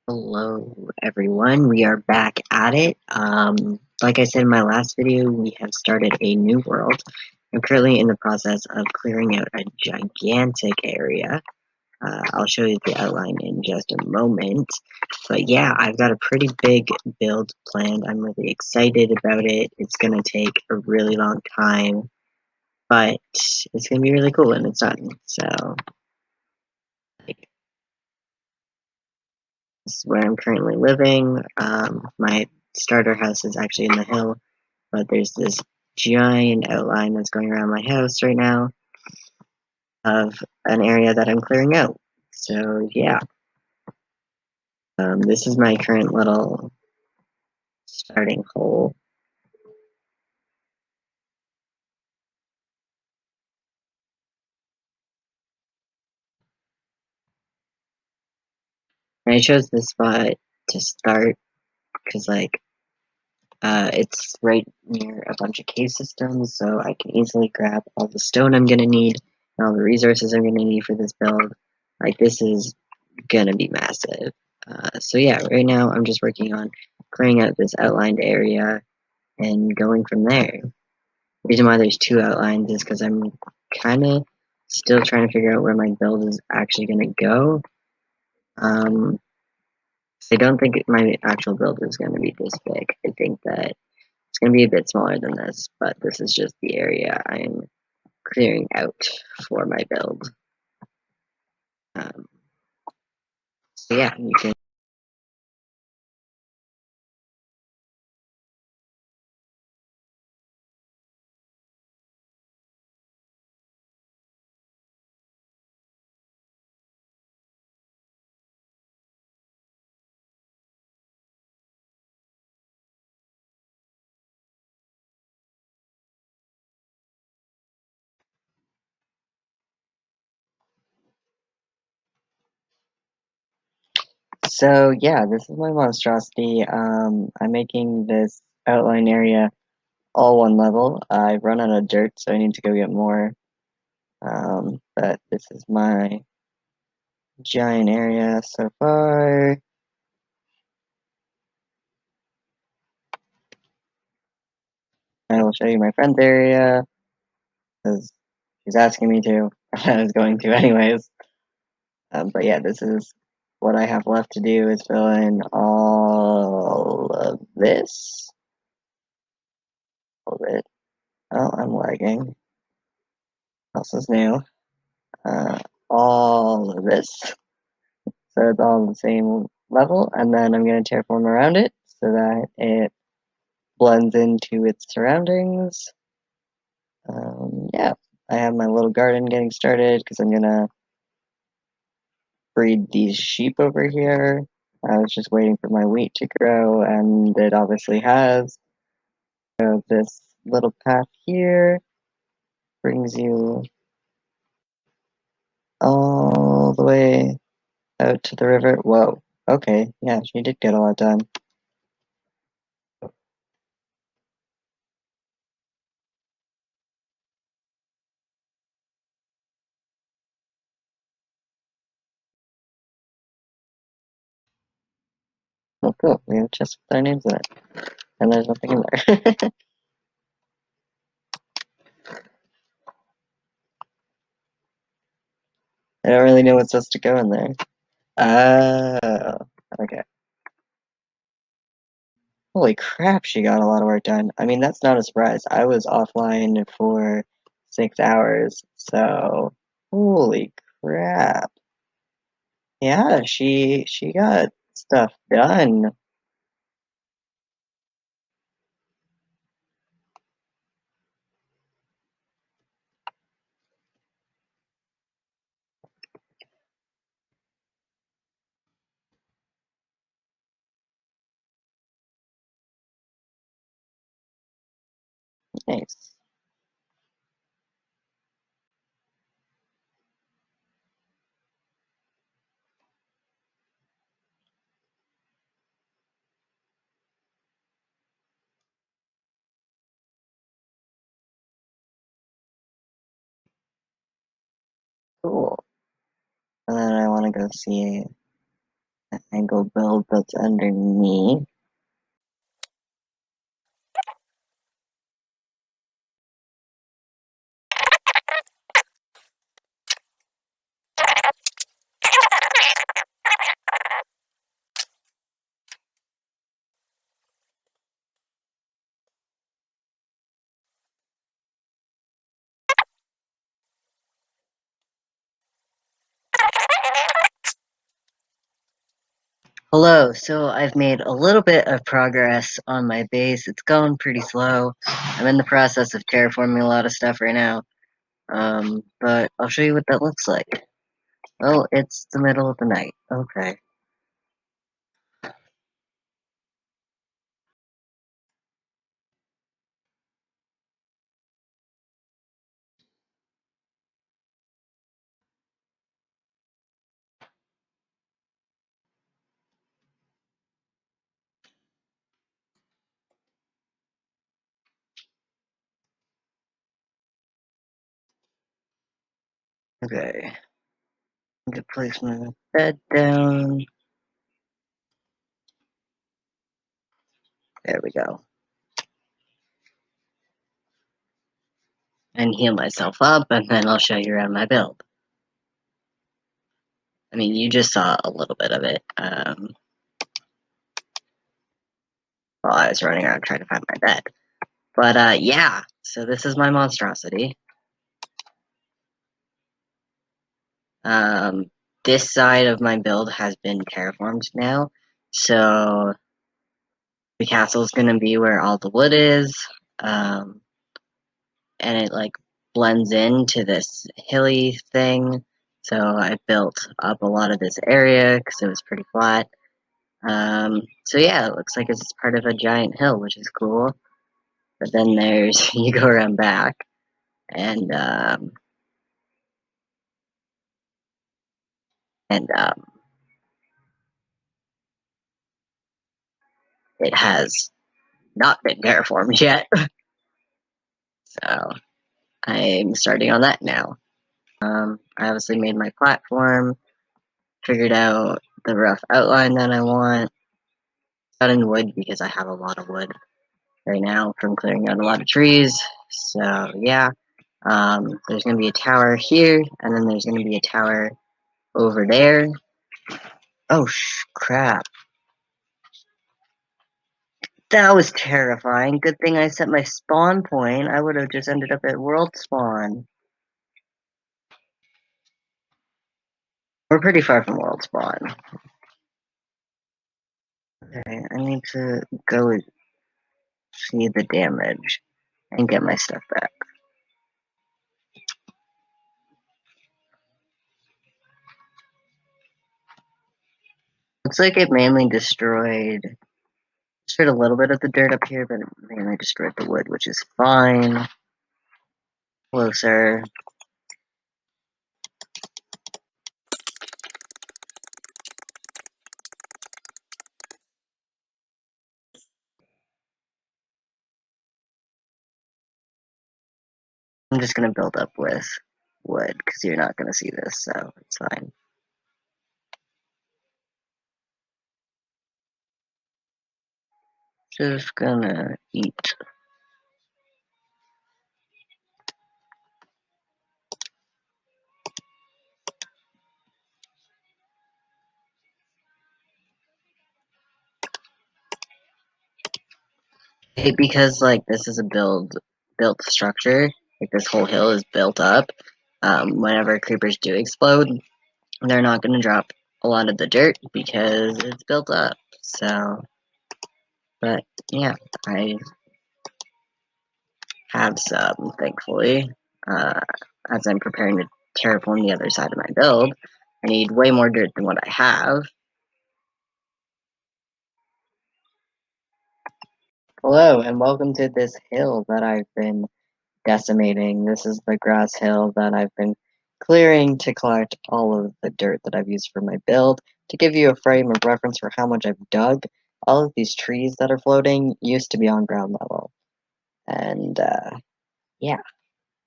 Hello, everyone. We are back at it. Like I said in my last video, we have started a new world. I'm currently in the process of clearing out a gigantic area. I'll show you the outline in just a moment. But yeah, I've got a pretty big build planned. I'm really excited about it. It's going to take a really long time, but it's going to be really cool when it's done. So, like, this is where I'm currently living. My starter house is actually in the hill, but there's this giant outline that's going around my house right now of an area that I'm clearing out. So yeah, this is my current little starting hole. And I chose this spot to start because it's right near a bunch of cave systems, so I can easily grab all the stone I'm gonna need and all the resources I'm gonna need for this build. Like, this is gonna be massive. So yeah, right now I'm just working on clearing out this outlined area and going from there. The reason why there's two outlines is because I'm kind of still trying to figure out where my build is actually gonna go. Um, so I don't think my actual build is gonna be this big. I think that it's gonna be a bit smaller than this, but this is just the area I'm clearing out for my build. Um, so yeah, you can. So yeah, this is my monstrosity. I'm making this outline area all one level. I've run out of dirt, so I need to go get more. But this is my giant area so far. I will show you my friend's area because she's asking me to. I was going to anyways. But yeah, this is what I have left to do is fill in all of this. All of it. Oh, I'm lagging. This is new. Uh, all of this. So it's all the same level, and then I'm going to terraform around it so that it blends into its surroundings. Yeah, I have my little garden getting started because I'm gonna breed these sheep over here. I was just waiting for my wheat to grow, and it obviously has. So this little path here brings you all the way out to the river. Whoa. Okay, yeah, she did get a lot done. Oh, cool. We have a chest with our names in it, and there's nothing in there. I don't really know what's supposed to go in there. Oh, okay. Holy crap, she got a lot of work done. I mean, that's not a surprise. I was offline for 6 hours, so holy crap. Yeah, she got stuff done. Nice. Cool. And then I want to go see. the angle build that's underneath. Hello, so I've made a little bit of progress on my base. It's going pretty slow. I'm in the process of terraforming a lot of stuff right now. But I'll show you what that looks like. Well, it's the middle of the night. Okay. Okay. I'm gonna place my bed down. There we go. And heal myself up, and then I'll show you around my build. I mean, you just saw a little bit of it, while I was running around trying to find my bed. But, yeah. So this is my monstrosity. Um, this side of my build has been terraformed now, so the castle's gonna be where all the wood is, and it like blends into this hilly thing. So I built up a lot of this area because it was pretty flat. So yeah, it looks like it's part of a giant hill, which is cool. But then there's you go around back, and and it has not been terraformed yet. So I'm starting on that now. I obviously made my platform, figured out the rough outline that I want. Got in wood because I have a lot of wood right now from clearing out a lot of trees. So yeah, there's gonna be a tower here, and then there's gonna be a tower over there. Oh crap! That was terrifying. Good thing I set my spawn point. I would have just ended up at world spawn. We're pretty far from world spawn. Okay, I need to go see the damage and get my stuff back. Looks like it mainly destroyed a little bit of the dirt up here, but it mainly destroyed the wood, which is fine. Hello, sir. I'm just gonna build up with wood, because you're not gonna see this, so it's fine. Just gonna eat. Because like this is a built structure, like this whole hill is built up. Whenever creepers do explode, they're not gonna drop a lot of the dirt because it's built up. So, but yeah, I have some, thankfully. Uh, as I'm preparing to terraform the other side of my build, I need way more dirt than what I have. Hello, and welcome to this hill that I've been decimating. This is the grass hill that I've been clearing to collect all of the dirt that I've used for my build. To give you a frame of reference for how much I've dug, all of these trees that are floating used to be on ground level. And, yeah,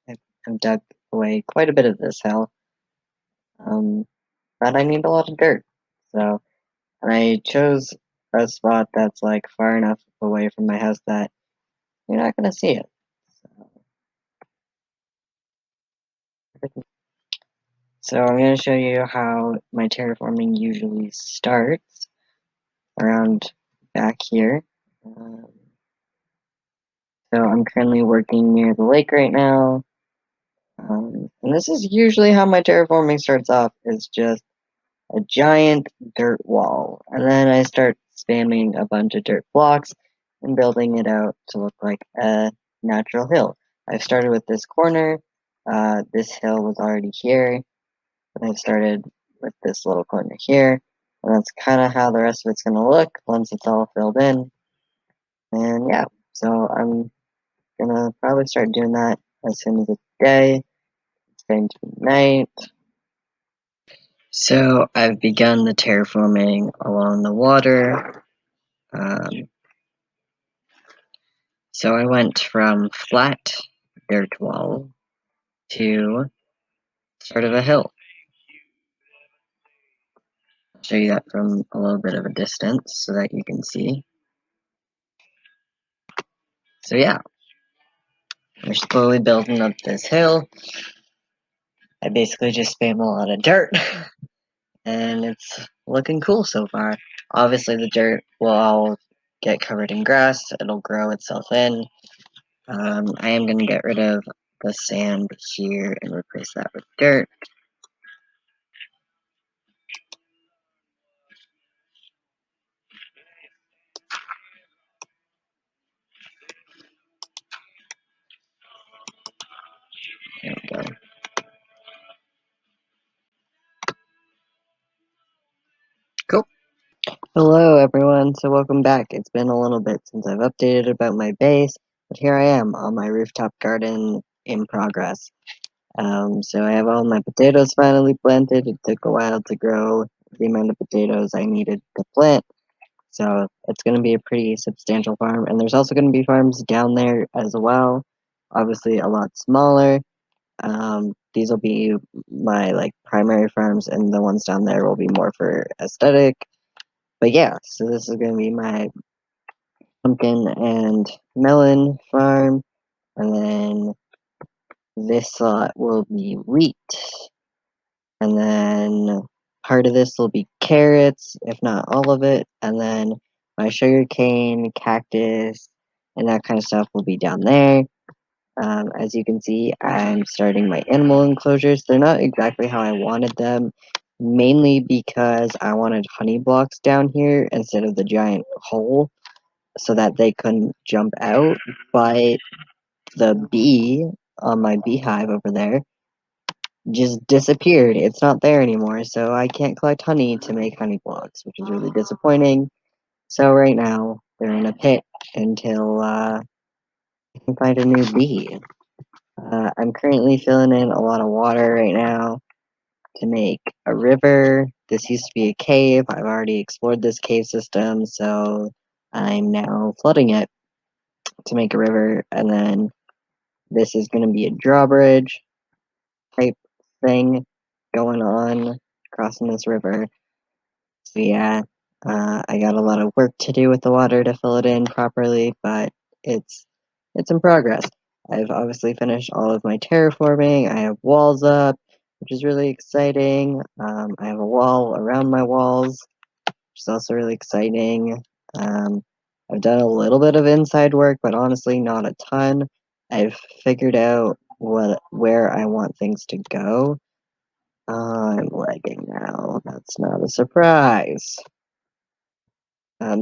I've dug away quite a bit of this hill. But I need a lot of dirt. So And I chose a spot that's like far enough away from my house that you're not gonna see it. So I'm gonna show you how my terraforming usually starts around back here. Um, so I'm currently working near the lake right now. And this is usually how my terraforming starts off, is just a giant dirt wall. And then I start spamming a bunch of dirt blocks and building it out to look like a natural hill. I've started with this corner. This hill was already here, but I've started with this little corner here. And that's kind of how the rest of it's going to look once it's all filled in. And yeah, so I'm going to probably start doing that as soon as it's day. It's going to be night. So I've begun the terraforming along the water. So I went from flat dirt wall to sort of a hill. I'll show you that from a little bit of a distance so that you can see. So yeah, we're slowly building up this hill. I basically just spam a lot of dirt, and it's looking cool so far. Obviously the dirt will all get covered in grass, it'll grow itself in. I am going to get rid of the sand here and replace that with dirt. There we go. Cool. Hello everyone, so welcome back. It's been a little bit since I've updated about my base, but here I am on my rooftop garden in progress. So I have all my potatoes finally planted. It took a while to grow the amount of potatoes I needed to plant, so it's going to be a pretty substantial farm, and there's also going to be farms down there as well, obviously a lot smaller. These will be my like primary farms, and the ones down there will be more for aesthetic. But yeah, so this is going to be my pumpkin and melon farm, and then this lot will be wheat, and then part of this will be carrots, if not all of it, and then my sugar cane, cactus, and that kind of stuff will be down there. As you can see, I'm starting my animal enclosures. They're not exactly how I wanted them, mainly because I wanted honey blocks down here instead of the giant hole, so that they couldn't jump out, but the bee on my beehive over there just disappeared. It's not there anymore, so I can't collect honey to make honey blocks, which is really disappointing. So right now, they're in a pit until I can find a new bee. I'm currently filling in a lot of water right now to make a river. This used to be a cave. I've already explored this cave system, so I'm now flooding it to make a river, and then this is going to be a drawbridge type thing going on crossing this river. So yeah, I got a lot of work to do with the water to fill it in properly, but it's it's in progress. I've obviously finished all of my terraforming. I have walls up, which is really exciting. I have a wall around my walls, which is also really exciting. Um, I've done a little bit of inside work, but honestly, not a ton. I've figured out where I want things to go. I'm lagging now. That's not a surprise.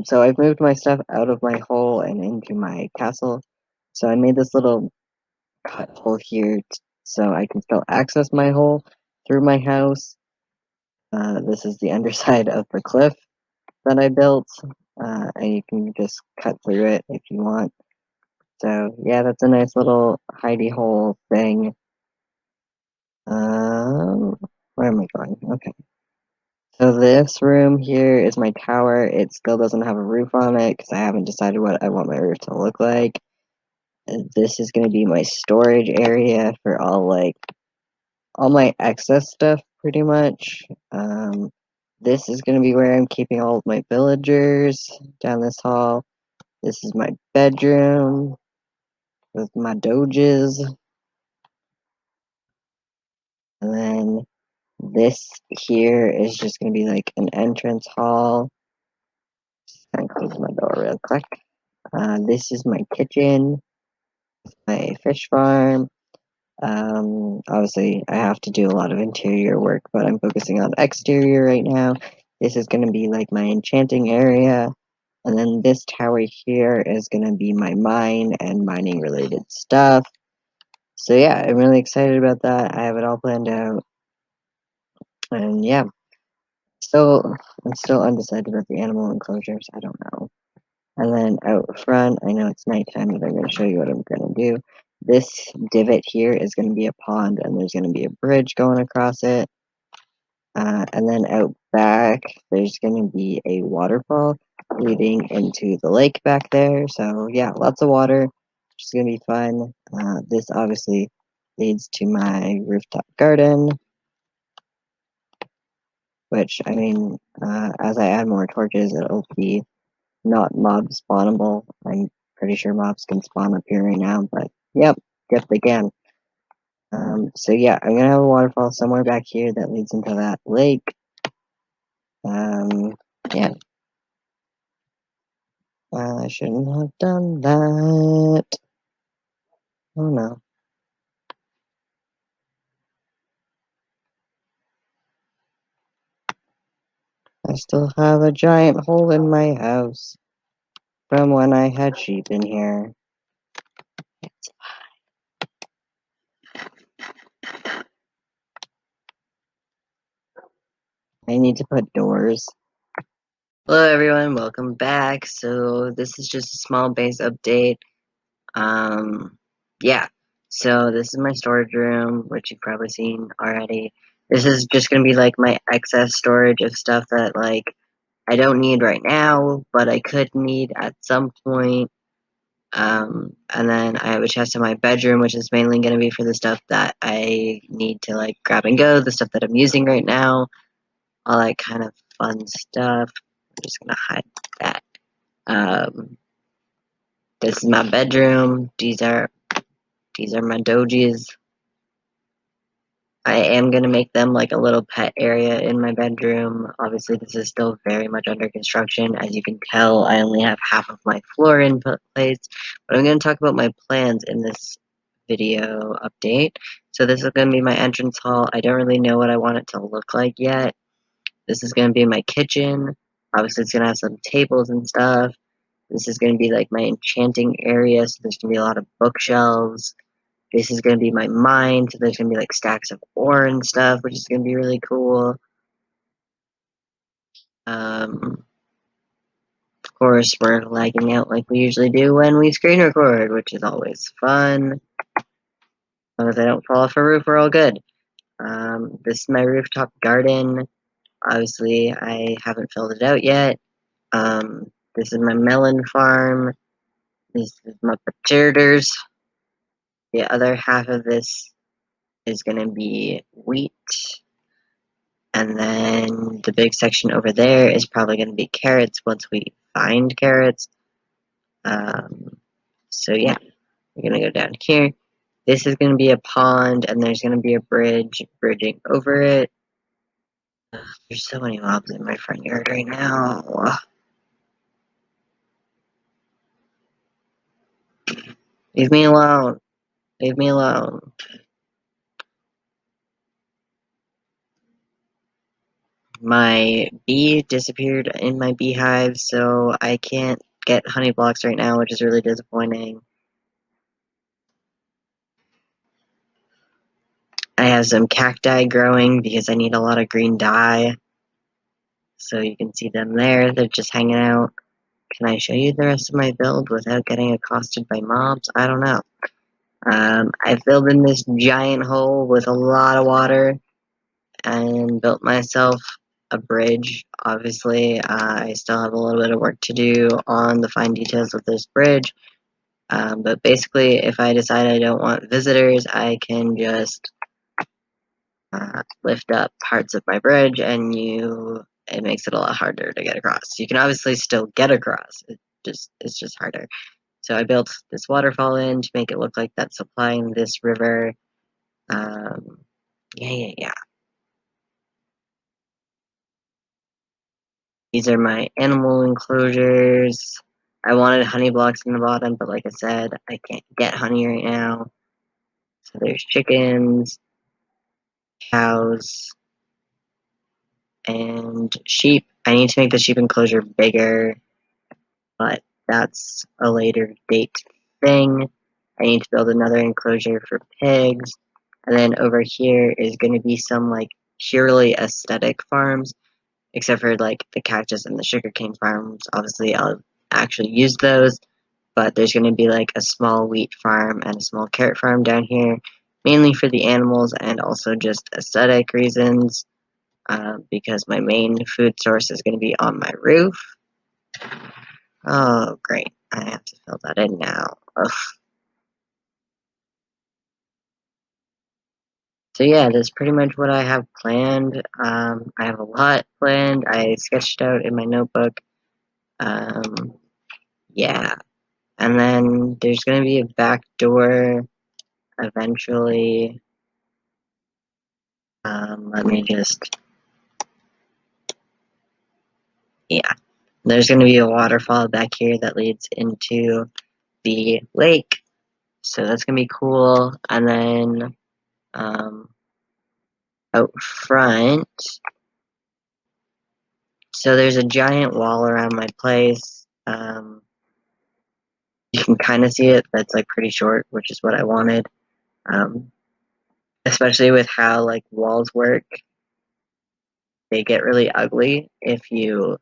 So I've moved my stuff out of my hole and into my castle. So I made this little cut hole here so I can still access my hole through my house. This is the underside of the cliff that I built, and you can just cut through it if you want. So yeah, that's a nice little hidey hole thing. Where am I going? Okay. So this room here is my tower. It still doesn't have a roof on it because I haven't decided what I want my roof to look like. This is going to be my storage area for all my excess stuff pretty much. This is going to be where I'm keeping all of my villagers down this hall. This is my bedroom with my doges. And then this here is just going to be like an entrance hall. Kind of close my door real quick. This is my kitchen, my fish farm. Obviously, I have to do a lot of interior work, but I'm focusing on exterior right now. This is going to be like my enchanting area. And then this tower here is going to be my mine and mining related stuff. So yeah, I'm really excited about that. I have it all planned out. And yeah, I'm still undecided about the animal enclosures. I don't know. And then out front, I know it's nighttime, but I'm going to show you what I'm going to do. This divot here is going to be a pond, and there's going to be a bridge going across it. And then out back, there's going to be a waterfall leading into the lake back there. So yeah, lots of water, which is going to be fun. This obviously leads to my rooftop garden, which, I mean, as I add more torches, it'll be not mob spawnable. I'm pretty sure mobs can spawn up here right now, but yep, they can. So yeah, I'm gonna have a waterfall somewhere back here that leads into that lake. Yeah, I shouldn't have done that. Oh no. I still have a giant hole in my house from when I had sheep in here. I need to put doors. Hello everyone, welcome back. So this is just a small base update. Yeah. So this is my storage room, which you've probably seen already. This is just gonna be like my excess storage of stuff that like I don't need right now, but I could need at some point. And then I have a chest in my bedroom, which is mainly gonna be for the stuff that I need to like grab and go, the stuff that I'm using right now, all that kind of fun stuff. I'm just gonna hide that. Um, this is my bedroom. These are my dojis. I am going to make them like a little pet area in my bedroom. Obviously, this is still very much under construction. As you can tell, I only have half of my floor in place. But I'm going to talk about my plans in this video update. So this is going to be my entrance hall. I don't really know what I want it to look like yet. This is going to be my kitchen. Obviously, it's going to have some tables and stuff. This is going to be like my enchanting area. So there's going to be a lot of bookshelves. This is going to be my mine, so there's going to be like stacks of ore and stuff, which is going to be really cool. Of course, we're lagging out like we usually do when we screen record, which is always fun. As long as I don't fall off a roof, we're all good. This is my rooftop garden. Obviously, I haven't filled it out yet. This is my melon farm. This is my potatoes. The other half of this is going to be wheat. And then the big section over there is probably going to be carrots once we find carrots. So yeah, we're going to go down here. This is going to be a pond, and there's going to be a bridge bridging over it. There's so many mobs in my front yard right now. Leave me alone. Leave me alone. My bee disappeared in my beehive, so I can't get honey blocks right now, which is really disappointing. I have some cacti growing because I need a lot of green dye. So you can see them there, they're just hanging out. Can I show you the rest of my build without getting accosted by mobs? I don't know. I filled in this giant hole with a lot of water and built myself a bridge. Obviously, I still have a little bit of work to do on the fine details of this bridge. But basically, if I decide I don't want visitors, I can just lift up parts of my bridge and you it makes it a lot harder to get across. You can obviously still get across. It's just harder. So I built this waterfall in to make it look like that's supplying this river. Um, yeah. These are my animal enclosures. I wanted honey blocks in the bottom, but like I said, I can't get honey right now. So there's chickens, cows, and sheep. I need to make the sheep enclosure bigger, but that's a later date thing. I need to build another enclosure for pigs. And then over here is going to be some like purely aesthetic farms, except for like the cactus and the sugarcane farms. Obviously, I'll actually use those, but there's going to be like a small wheat farm and a small carrot farm down here, mainly for the animals and also just aesthetic reasons, because my main food source is going to be on my roof. Oh, great. I have to fill that in now. Ugh. So yeah, that's pretty much what I have planned. I have a lot planned. I sketched out in my notebook. Um, yeah. And then there's going to be a back door eventually. Let me just, yeah. There's going to be a waterfall back here that leads into the lake. So that's going to be cool. And then out front, so there's a giant wall around my place. You can kind of see it. That's like pretty short, which is what I wanted. Um, Especially with how like walls work, they get really ugly if you